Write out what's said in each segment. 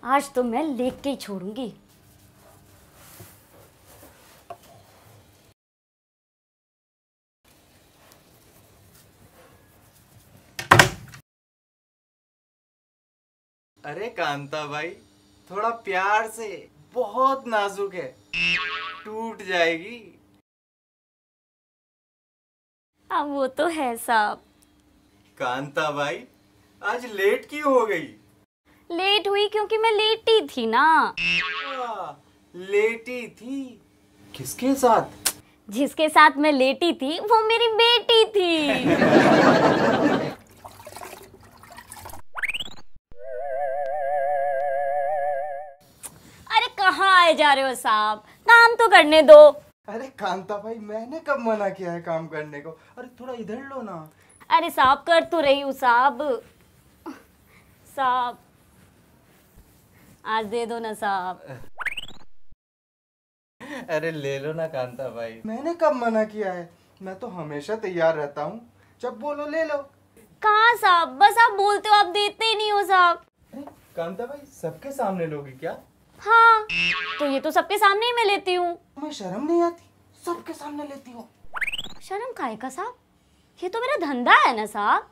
आज तो मैं लेके ही छोड़ूंगी। अरे कांता भाई, थोड़ा प्यार से, बहुत नाजुक है, टूट जाएगी। अब वो तो है साहब। कांता भाई, आज लेट क्यों हो गई? लेट हुई क्योंकि मैं लेटी थी ना। लेटी थी? किसके साथ? जिसके साथ मैं लेटी थी वो मेरी बेटी थी। अरे कहाँ आए जा रहे हो साहब, काम तो करने दो। अरे कांता भाई, मैंने कब मना किया है काम करने को? अरे थोड़ा इधर लो ना। अरे साहब कर तो रही हूँ साहब। साहब आज दे दो ना साहब। अरे ले लो ना कांता भाई, मैंने कब मना किया है? मैं तो हमेशा तैयार रहता हूँ, जब बोलो ले लो। कहाँ साहब, बस आप बोलते हो, आप देते ही नहीं हो साहब। अरे कांता भाई, सबके सामने लोगी क्या? हाँ तो ये तो सबके सामने ही मैं लेती हूँ। तुम्हें शर्म नहीं आती? सबके सामने लेती हो। शर्म काहे का साहब, ये तो मेरा धंधा है ना साहब।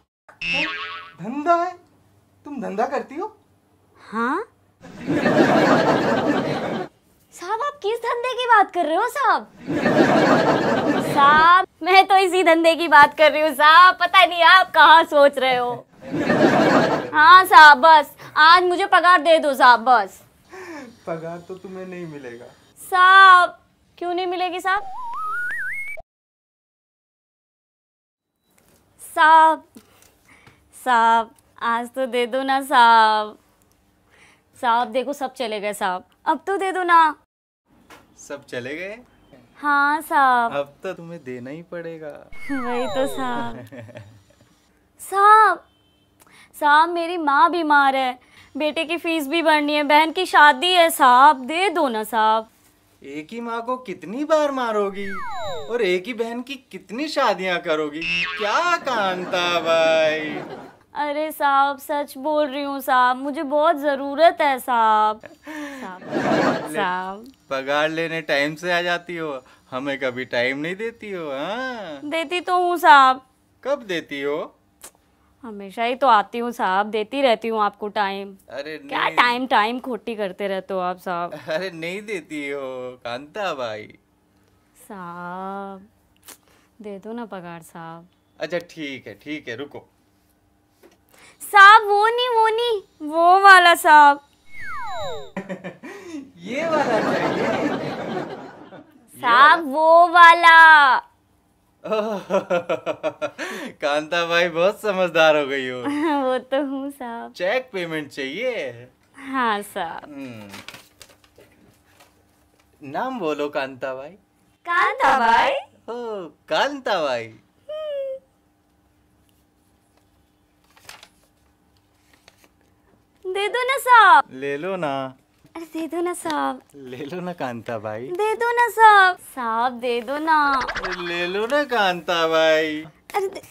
धंधा है? तुम धंधा करती हो? हाँ साहब, आप किस धंधे की बात कर रहे हो साहब? साहब मैं तो इसी धंधे की बात कर रही हूँ साहब, पता नहीं आप कहाँ सोच रहे हो। हाँ साहब, बस आज मुझे पगार दे दो साहब, बस। पगार तो तुम्हें नहीं मिलेगा साहब। क्यों नहीं मिलेगी साहब? साहब साहब आज तो दे दो ना साहब। साहब देखो सब चले गए साहब, अब तो दे दो ना। सब चले गए? हाँ साहब। अब तो तुम्हें देना ही पड़ेगा। वही तो साहब। साहब साहब मेरी माँ बीमार है, बेटे की फीस भी भरनी है, बहन की शादी है साहब, दे दो ना साहब। एक ही माँ को कितनी बार मारोगी और एक ही बहन की कितनी शादियां करोगी? क्या कांता भाई? अरे साहब सच बोल रही हूँ साहब, मुझे बहुत जरूरत है साहब। साहब पगार लेने टाइम से आ जाती हो, हमें कभी टाइम नहीं देती हो। हाँ देती तो हूँ साहब। कब देती हो? हमेशा ही तो आती हूँ साहब, देती रहती हूँ आपको टाइम। अरे क्या टाइम टाइम खोटी करते रहते हो आप साहब। अरे नहीं देती हो कांता भाई। साहब दे दो ना पगार साहब। अच्छा ठीक है रुको। साहब वो नहीं वो वाला साहब। ये वाला चाहिए? साहब वो वाला। कांता भाई बहुत समझदार हो गई हो। वो तो हूँ साहब। चेक पेमेंट चाहिए? हाँ साहब। नाम बोलो कांता भाई। कांता भाई। ओ कांता भाई। दे दो ना साहब। ले लो ना। अरे दे दो ना साहब। ले लो ना कांता भाई। दे दो ना साहब। साहब दे दो ना। ले लो ना कांता भाई। अरे